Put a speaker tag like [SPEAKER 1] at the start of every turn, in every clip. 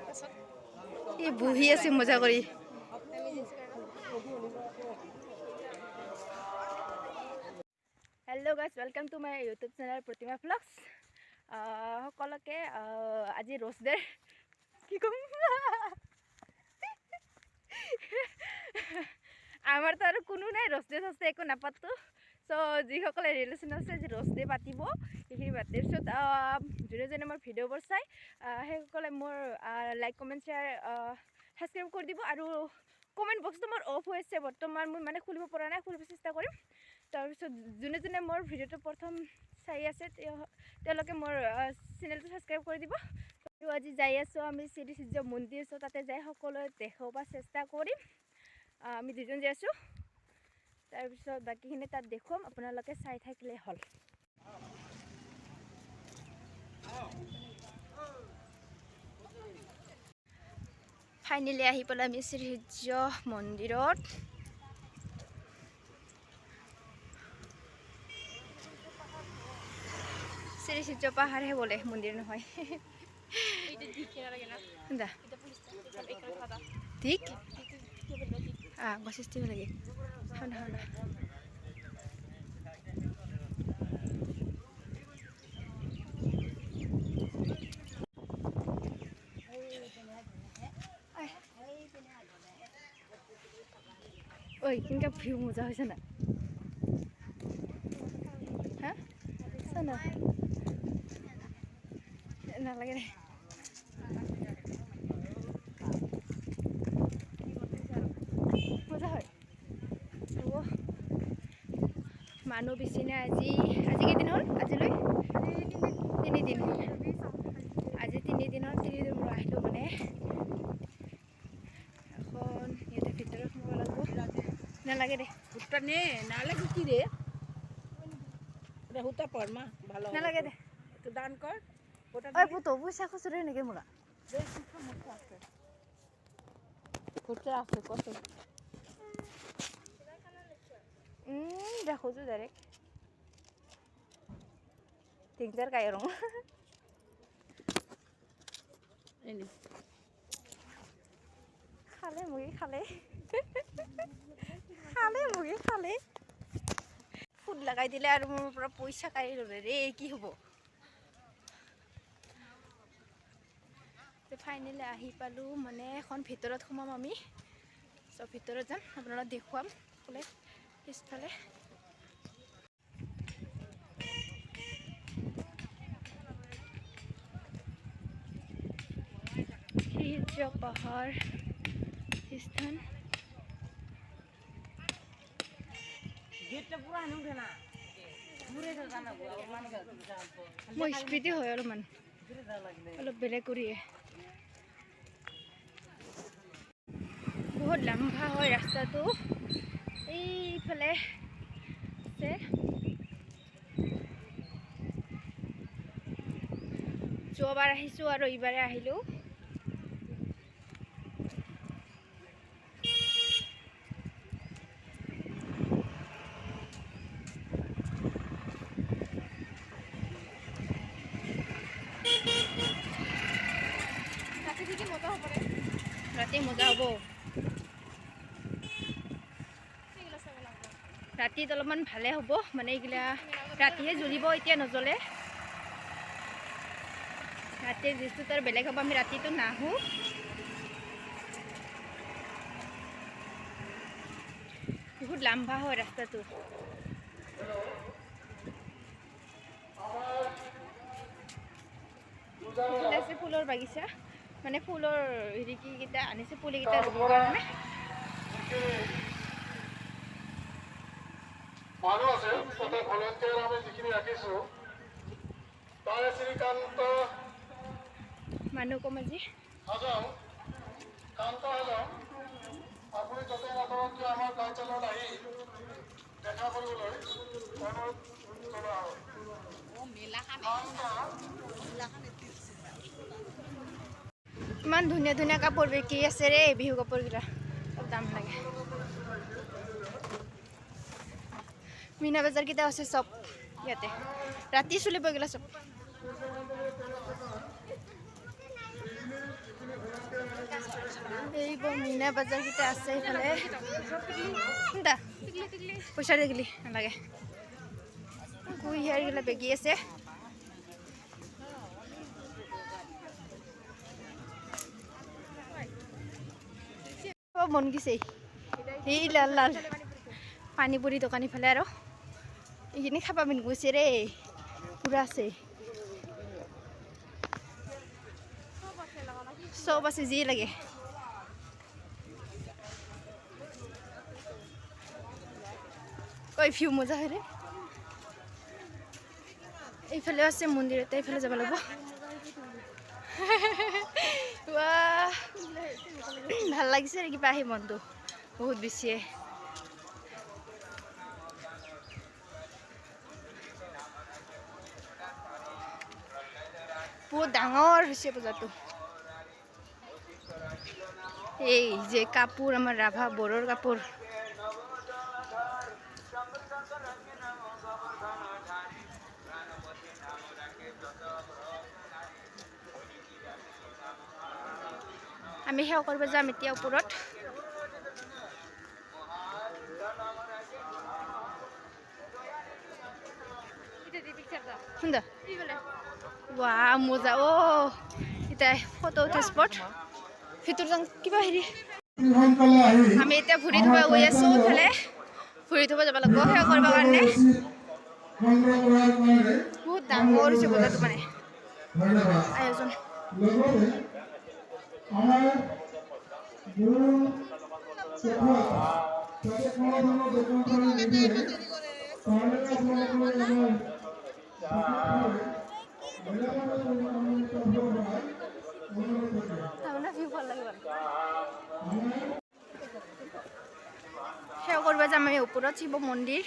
[SPEAKER 1] এই বহি আছে মজা কৰি। Hello' guys, welcome to my YouTube channel Pratima vlogs. সকলোকে আজি ৰ'জ ডে কি ক'ম, আমাৰতো আৰু কোনো নাই, ৰ'জ ডে চ'জ ডে একো নাপাতো। চ' যিসকলে ৰিলেশ্যন আছে আজি ৰ'জ ডে পাতিব সেইখিনি পাতিৰ পিছত যোনে যোনে মোৰ ভিডিঅ'বোৰ চাই সেইসকলে মোৰ লাইক কমেণ্ট শ্বেয়াৰ ছাবস্ক্ৰাইব কৰি দিব। আৰু কমেণ্ট বক্সটো মোৰ অফ হৈ আছে বৰ্তমান, মই মানে খুলিব পৰা নাই, খুলিব চেষ্টা কৰিম। তাৰপিছত যোনে যোনে মোৰ ভিডিঅ'টো প্ৰথম চাই আছে তেওঁলোকে মোৰ চেনেলটো ছাবস্ক্ৰাইব কৰি দিব। আৰু আজি যাই আছোঁ আমি শ্ৰী সূৰ্য মন্দিৰ, চ' তাতে যাই সকলোৱে দেখাব চেষ্টা কৰিম। আমি দুজন যাই আছোঁ, তাৰপিছত বাকীখিনি তাত দেখুৱাম, আপোনালোকে চাই থাকিলে হ'ল। ফাইনেলি আহি পেলাই আমি শ্ৰী সূৰ্য মন্দিৰত। শ্ৰী সূৰ্য পাহাৰহে বোলে, মন্দিৰ নহয়। ঠিক গছিষ্টিব লাগে। ঐ কেনেকুৱা ভিউ মজা হৈছে না, হা চানা নালাগে দে। মজা হয়। মানুহ বেছি নাই আজি। আজি কেইদিন হ'ল? আজিলৈ 3 দিন। আজি 3 দিনৰ 3 দিন মই আহিলোঁ মানে। এখন ইয়াতে ভিতৰত সোমাব লাগিব। নালাগে দে,
[SPEAKER 2] ভুটানে নালাগে কি রে হুতা পর মা ভালো
[SPEAKER 1] নালাগে দে।
[SPEAKER 2] একটু দান কর ওটা
[SPEAKER 1] ওই পুতো পয়সা খুচুরে নাকি মোরা
[SPEAKER 2] খুচরা আছে কত
[SPEAKER 1] দেখো তো ডাইরেক্ট 3 kayak orang.
[SPEAKER 2] ini
[SPEAKER 1] খালে মুগি খালে খালে মুগি খালে ফুড লগাই দিলে আৰু মোৰ পৰা পইচা কাঢ়ি ল'লে ৰে, কি হ'ব? ফাইনেলি আহি পালোঁ, মানে এখন ভিতৰত সোমাম আমি। চ' ভিতৰত যাম, আপোনালোকক দেখুৱাম বোলে পিছফালে। শ্ৰী সূৰ্য পাহাৰ স্থান। মই স্পীডে হয় অলপমান, অলপ বেলেগ কৰিয়ে। বহুত লম্বা হয় ৰাস্তাটো, এইফালে আছে। যোৱাবাৰ আহিছোঁ আৰু এইবাৰে আহিলোঁ। ৰাতি মজা হ'ব। ৰাতিত অলপমান ভালে হ'ব, মানে এইগিলা ৰাতিহে জ্বলিব, এতিয়া নজ্বলে। ৰাতিৰ যিটো তাৰ বেলেগ হ'ব, আমি ৰাতিটো নাহোঁ। বহুত লম্বা হয় ৰাস্তাটো। আছে ফুলৰ বাগিচা, মানে ফুলৰ হেৰি কিটা আনিছে, পুলিকেইটা ৰুবৰ কাৰণে।
[SPEAKER 3] মানুহ আছে তাতে ভলেণ্টিয়াৰ আমি যিখিনি ৰাখিছোঁ তাৰে শ্ৰীকান্ত
[SPEAKER 1] মানুহ কম আজি
[SPEAKER 3] হাজং, কান্ত হাজং, আপুনি য'তে নাথাকক কিয় আমাৰ কাৰ্যালয়ত আহি দেখা কৰিবলৈ অনুৰোধ জনোৱা হয়।
[SPEAKER 1] ইমান ধুনীয়া ধুনীয়া কাপোৰ বিক্ৰী আছে ৰে, বিহু কাপোৰকেইটা দাম লাগে। মিনা বজাৰকেইটা আছে চব ইয়াতে, ৰাতি চলিব এইগিলা চব। শিৱ মীনা বজাৰকেইটা আছে এইফালে দা পইচা দেখিলি নালাগে গুই হেৰিগিলা বেগি আছে মন গিছে এই লাল লাল পানী পুৰি দোকান ইফালে আৰু এইখিনি খাবা মন গৈছে ৰে পুৰা আছে চব আছে যি লাগে কৈ ভিউ মজা হয় ৰে এইফালে আছে মন্দিৰতে এইফালে যাব লাগিব ভাল লাগিছে কিবা আহি মনটো বহুত বেছিয়ে বহুত ডাঙৰ হৈছে পূজাটো এই যে কাপোৰ আমাৰ ৰাভা বড়োৰ কাপোৰ আমি সেৱা কৰিব যাম এতিয়া ওপৰত সুন্দৰ ৱা মজা অ এতিয়া ফটো উঠা স্পট ভিতৰত যাম কিবা হেৰি আমি এতিয়া ভৰি ধুব গৈ আছো ইফালে ভৰি ধুব যাব লাগিব সেৱা কৰিব কাৰণে বহুত ডাঙৰ হৈছে বজাৰটো মানে আয়োজন সেৱা কৰিব যাম আমি ওপৰত শিৱ মন্দিৰ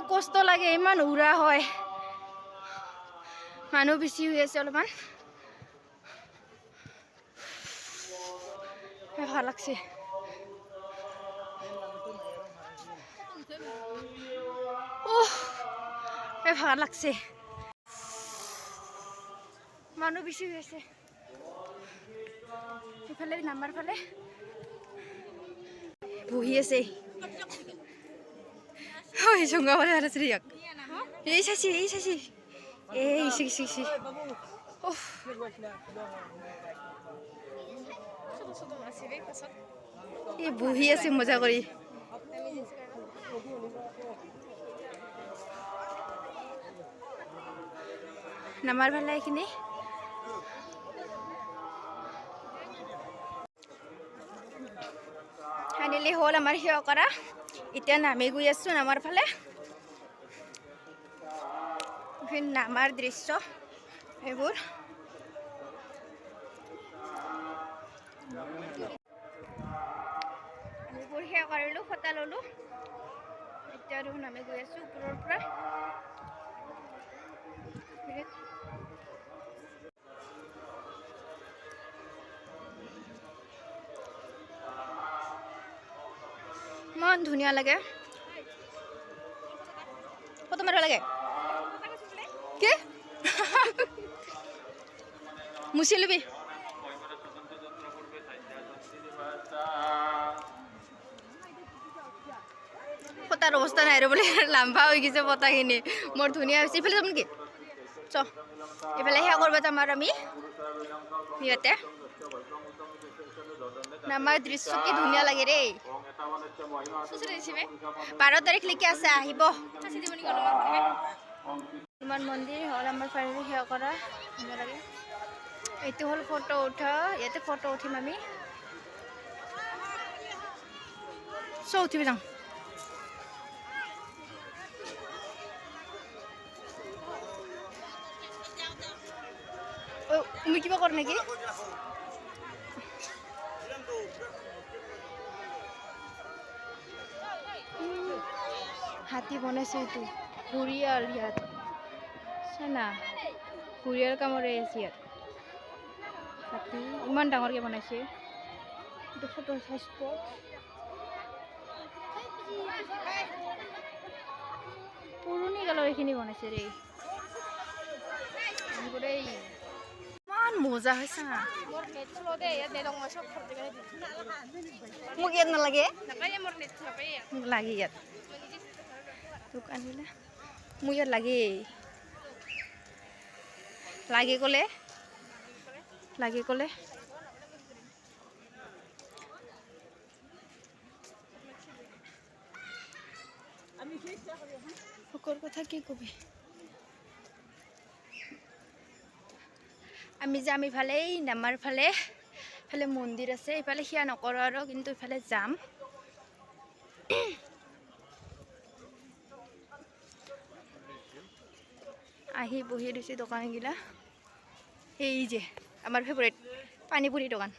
[SPEAKER 1] কষ্ট লাগে ইমান উৰা হয় মানুহ বেছি হৈ আছে অলপমান ভাল লাগছে ভাল লাগছে মানুহ বেছি হৈ আছে ইফালে নাম্বাৰ ফালে বহি আছে oi chunga wala ada seriak ei sasi ei sisi oh এই বহি আছে মজা কৰি নামাৰ ভালে এইখিনি ফাইনেলি হ'ল আমাৰ সেৱা কৰা এতিয়া নামি গৈ আছো নামাৰ ফালে নামাৰ দৃশ্য এইবোৰ সেৱা কৰিলো ফটা ললো এতিয়া দেখোন নামি গৈ আছো ওপৰৰ পৰা ইমান ধুনীয়া লাগে ফটো মাৰিব লাগে কি মুচি লবি ফটাৰ অৱস্থা নাই আৰু বোলে লাম্বা হৈ গৈছে ফটাখিনি মোৰ ধুনীয়া হৈছে ইফালে যাম নেকি চ এইফালে সেৱা কৰিব যাম আৰু আমি ইয়াতে নামাৰ দৃশ্য কি ধুনীয়া লাগে ৰে 12 তাৰিখলৈকে আছে আহিব ইমান মন্দিৰ হ'ল আমাৰ ফাইনেলি সেৱা কৰা ধুনীয়া লাগে এইটো হ'ল ফটো উঠা ইয়াতে ফটো উঠিম আমি চ উঠিব যাওঁ তুমি কিবা কৰ নেকি হাতী বনাইছে এইটো ঘৰিয়াল ইয়াত চানা ঘৰিয়াল কামৰে আছে ইয়াত হাতী ইমান ডাঙৰকৈ বনাইছে এইটো ফটো চাইজ পুৰণি কালৰ এইখিনি বনাইছে দেই ইমান মজা হৈছে মোক ইয়াত নালাগে মোক লাগে ইয়াত তোক আনিলে মোক ইয়াত লাগে ক'লে শোকৰ কথা কি কবি আমি যাম ইফালে নামাৰ ফালে মন্দিৰ আছে ইফালে সেয়া নকৰোঁ আৰু কিন্তু ইফালে যাম আহি বহি দিছে দোকানগিলা এই যে আমাৰ ফেভৰেট পানীপুৰি দোকান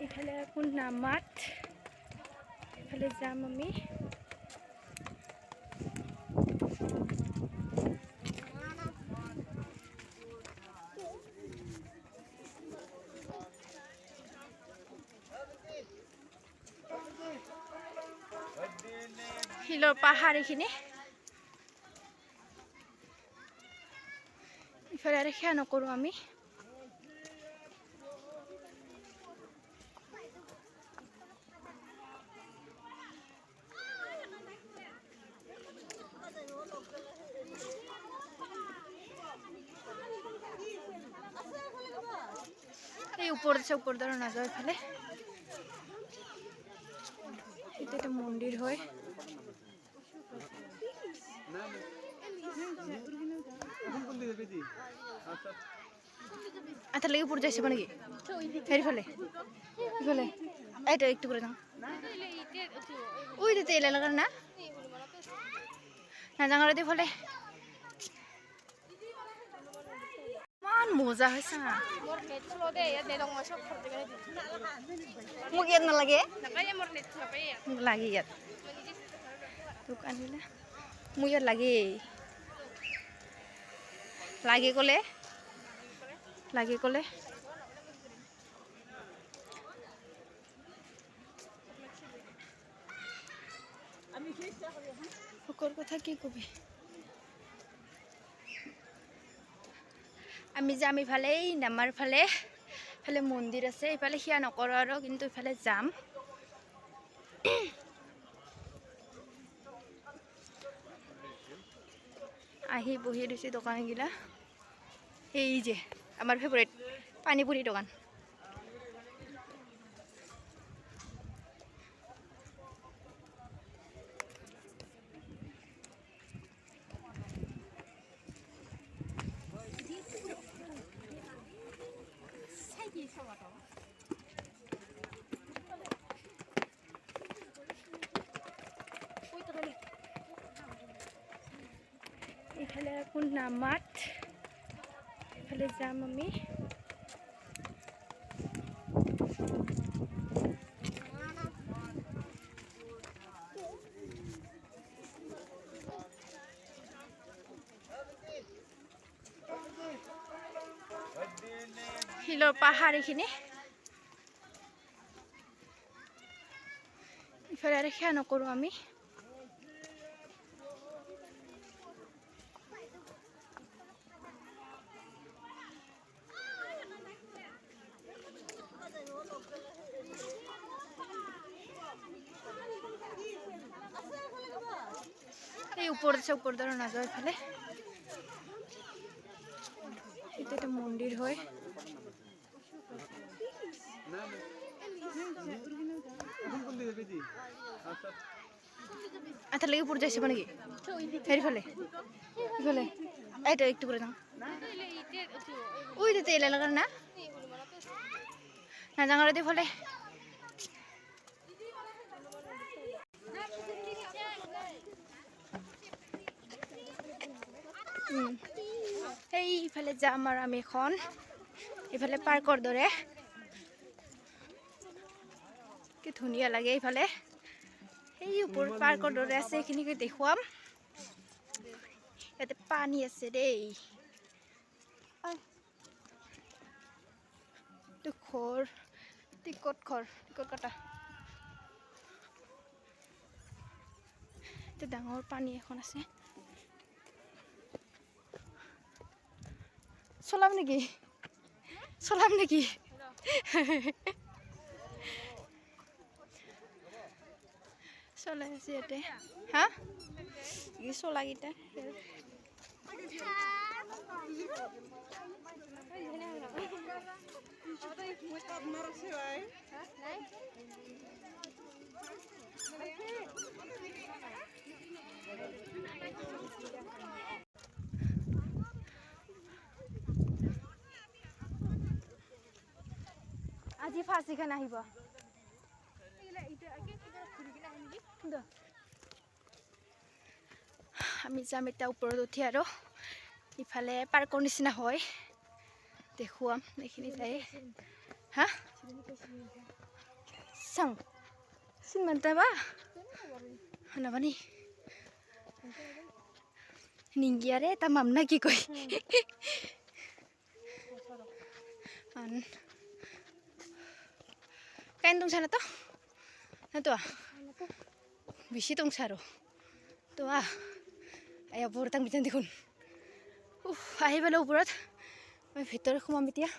[SPEAKER 1] ইফালে এখন নামাত ইফালে যাম আমি শিলৰ পাহাৰ এইখিনি ইফালে আৰু সেয়া নকৰোঁ আমি এই ওপৰ দ্বাৰা নাযাওঁ ইফালে এটা একটা মন্দির হয় আচ্ছা লেগে পড়ে যাইছে নাকি ফের ফেলে ফেলে এইটা একটু করে দাও ওই তো তেল লাগার না না জাঙ্গারাতে ফলে মান মজা হয়েছে মোক ইয়াত নালাগে মোক লাগে ইয়াত তোক আনিলে মোক ইয়াত লাগে ক'লে শোকৰ কথা কি কবি আমি যাম ইফালে নামাৰ ফালে মন্দিৰ আছে ইফালে সেয়া নকৰোঁ আৰু কিন্তু ইফালে যাম আহি বহি দিছে দোকানগিলা এই যে আমাৰ ফেভৰেট পানীপুৰি দোকান ইফালে এখন নামাত ইফালে যাম আমি শিলৰ পাহাৰ এইখিনি ইফালে আৰু সেয়া নকৰোঁ আমি এই ওপৰ দ্বাৰা নাযাওঁ ইফালে ইয়াতে এটা মন্দিৰ হয় আঠালৈকে পড়ে যাইছে নাকি হেরিফালে ইফালে এইটা একটু করে দাও ওই তো তেল লাগার না না জাঙ্গারে দিয়ে ফলে এইফালে যাম আৰু আমি এখন এইফালে পাৰ্কৰ দৰে কি ধুনীয়া লাগে এইফালে এই ওপৰত পাৰ্কৰ দৰে আছে এইখিনিকে দেখুৱাম ইয়াতে পানী আছে দেই ঘৰ টিকট কটা ডাঙৰ পানী এখন আছে চলাম নেকি চলাই আছে ইয়াতে হা এই চলাকেইটা আজি ফাঁচি খান আহিব আমি যাম এতিয়া ওপৰত উঠি আৰু ইফালে পাৰ্কৰ নিচিনা হয় দেখুৱাম এইখিনি যাই হা চাং চিনমানটাবা নাবানি নিংগিয়াৰে এটা মামনা কি কয় kain tong sana to na to bisi tong saro to ay oportang bitan dikon ahi bala oporot mai bhitor khumam bitia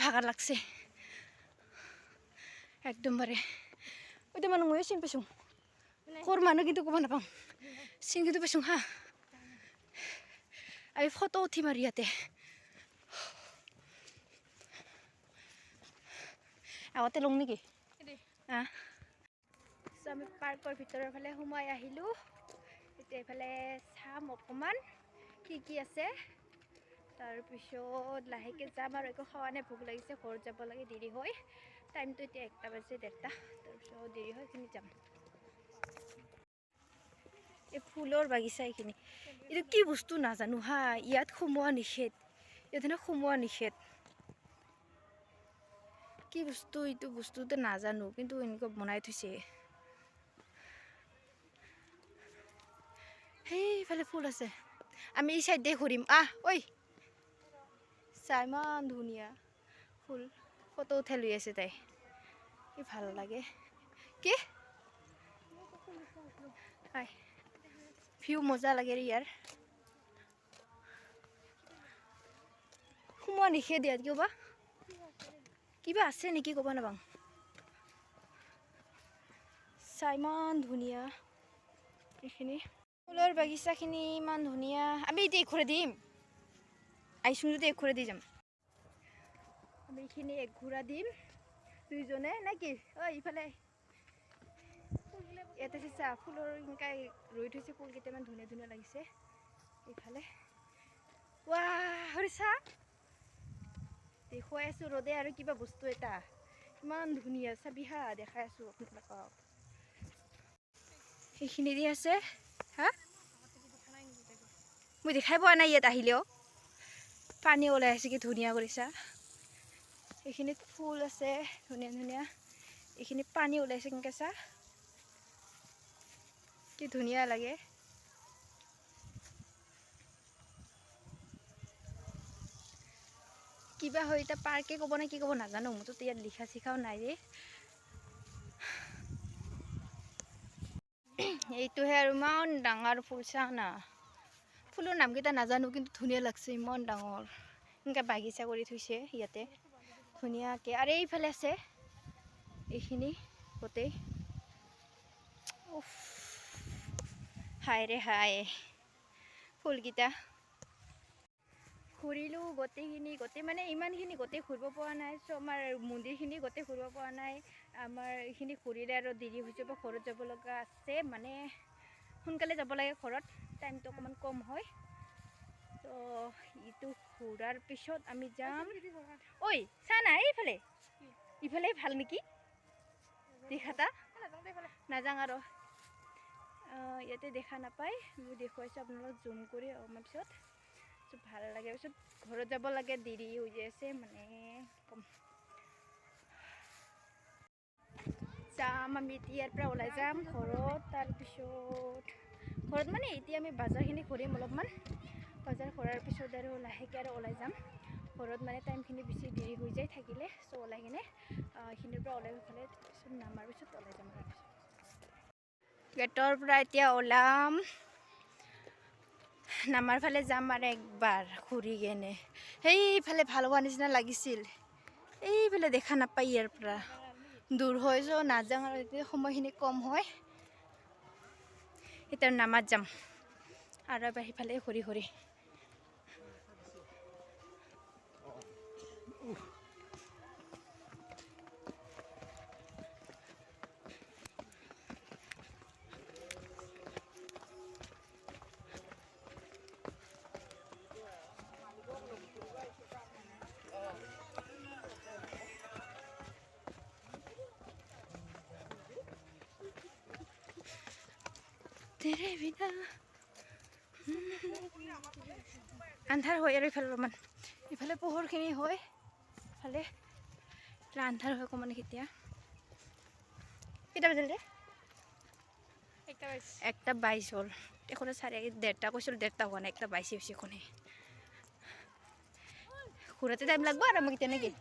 [SPEAKER 1] ভাগার লাগছে একদম বারে ওইটা মানুহ ময়ো চিন পাইছোঁ ক'ৰ মানুহ কিন্তু ক'ব নাপাওঁ চিন কিন্তু পাইছোঁ হা আমি ফটো উঠিম আৰু ইয়াতে আগতে লওঁ নেকি আমি পাৰ্কৰ ভিতৰৰ ফালে সোমাই আহিলোঁ এতিয়া এইফালে চাম অকণমান কি আছে তাৰপিছত লাহেকৈ যাম আৰু একো খোৱা নাই ভোক লাগিছে ঘৰত যাব লাগে দেৰি হয় টাইমটো এতিয়া 1টা বাজে 1:30 তাৰপিছত দেৰি হয় এইখিনি যাম এই ফুলৰ বাগিচা এইখিনি এইটো কি বস্তু নাজানো হা ইয়াত সোমোৱা নিষেধ ইয়াত সোমোৱা নিষেধ কি বস্তু এইটো বস্তুটো নাজানো কিন্তু এনেকুৱা বনাই থৈছে সেইফালে ফুল আছে আমি এই চাইডে ঘূৰিম ঐ চাই ইমান ধুনীয়া ফুল ফটো উঠাই লৈ আছে তাই কি ভাল লাগে কি হয় ভিউ মজা লাগে ইয়াৰ সোমোৱা নিষেধ ইয়াত কিবা আছে নেকি ক'ব নাপাওঁ চাই ইমান ধুনীয়া এইখিনি ফুলৰ বাগিচাখিনি ইমান ধুনীয়া আমি এতিয়া ঘূৰাই দিম আইছোঁ যদি ঘূৰাই দি যাম আমি এইখিনি ঘূৰা দিম দুইজনে নেকি ইফালে ইয়াতে চা ফুলৰ এনেকৈ ৰৈ থৈছে ফুল কেইটামান ধুনীয়া ধুনীয়া লাগিছে এইফালে হৰিছা দেখুৱাই আছোঁ ৰ'দে আৰু কিবা বস্তু এটা ইমান ধুনীয়া চাবি হা দেখাই আছোঁ আপোনালোকক সেইখিনি দি আছে হা মই দেখাই পোৱা নাই ইয়াত আহিলেও পানী ওলাই আছে কি ধুনীয়া কৰিছা এইখিনিত ফুল আছে ধুনীয়া ধুনীয়া এইখিনি পানী ওলাইছে কেনেকৈ চা কি ধুনীয়া লাগে কিবা হয় এটা পাৰ্কে ক'ব নে কি ক'ব নাজানো মোৰতো ইয়াত লিখা চিখাও নাই ৰে এইটোহে আৰু ইমান ডাঙৰ ফুল চা না ফুলৰ নামকেইটা নাজানো কিন্তু ধুনীয়া লাগছে ইমান ডাঙৰ এনেকৈ বাগিচা কৰি থৈছে ইয়াতে ধুনীয়াকৈ আৰু এইফালে আছে এইখিনি গোটেই উফ হাই ৰে হাই ফুলকেইটা ঘূৰিলোঁ গোটেইখিনি মানে ইমানখিনি গোটেই ঘূৰিব পৰা নাই চ' আমাৰ মন্দিৰখিনি গোটেই ঘূৰিব পৰা নাই আমাৰ এইখিনি ঘূৰিলে আৰু দেৰি হৈ যাব ঘৰত যাব লগা আছে মানে সোনকালে যাব লাগে ঘৰত টাইমটো অকণমান কম হয় ত' ইটো ঘূৰাৰ পিছত আমি যাম ঐ চা না এইফালে ইফালে ভাল নেকি দেখাটা নাযাওঁ আৰু ইয়াতে দেখা নাপায় মই দেখুৱাইছোঁ আপোনালোক জুম কৰি অকণমান পিছত ভাল লাগে পিছত ঘৰত যাব লাগে দেৰি হৈ যায় আছে মানে কম যাম আমি ইয়াৰ পৰা ওলাই যাম ঘৰত তাৰপিছত ঘৰত মানে এতিয়া আমি বজাৰখিনি ঘূৰিম অলপমান বজাৰ ঘূৰাৰ পিছত আৰু লাহেকৈ আৰু ওলাই যাম ঘৰত মানে টাইমখিনি বেছি দেৰি হৈ যায় থাকিলে চ' ওলাই কিনে এইখিনিৰ পৰা ওলাই ফালে পিছত নামাৰ পিছত ওলাই যাম আৰু গেটৰ পৰা এতিয়া ওলাম নামাৰ ফালে যাম আৰু একবাৰ ঘূৰি কেনে সেইফালে ভাল হোৱা নিচিনা লাগিছিল এইফালে দেখা নাপায় ইয়াৰ পৰা দূৰ হৈ য নাযাওঁ আৰু এতিয়া সময়খিনি কম হয় এতিয়া নামাত যাম আৰু এবাৰ সিফালে ঘূৰি ঘূৰি তেৰে বিনা আন্ধাৰ হয় আৰু ইফালে অলপমান ইফালে পোহৰখিনি হয় ইফালে আন্ধাৰ হয় অকণমান কেতিয়া কেইটা বাজিল দে 1:22 হ'ল এখন 1:30 কৈছিল 1:30 হোৱা নাই 1:22 হৈছে কোনে ঘূৰাতে টাইম লাগব আৰু আমাক তেনেকৈ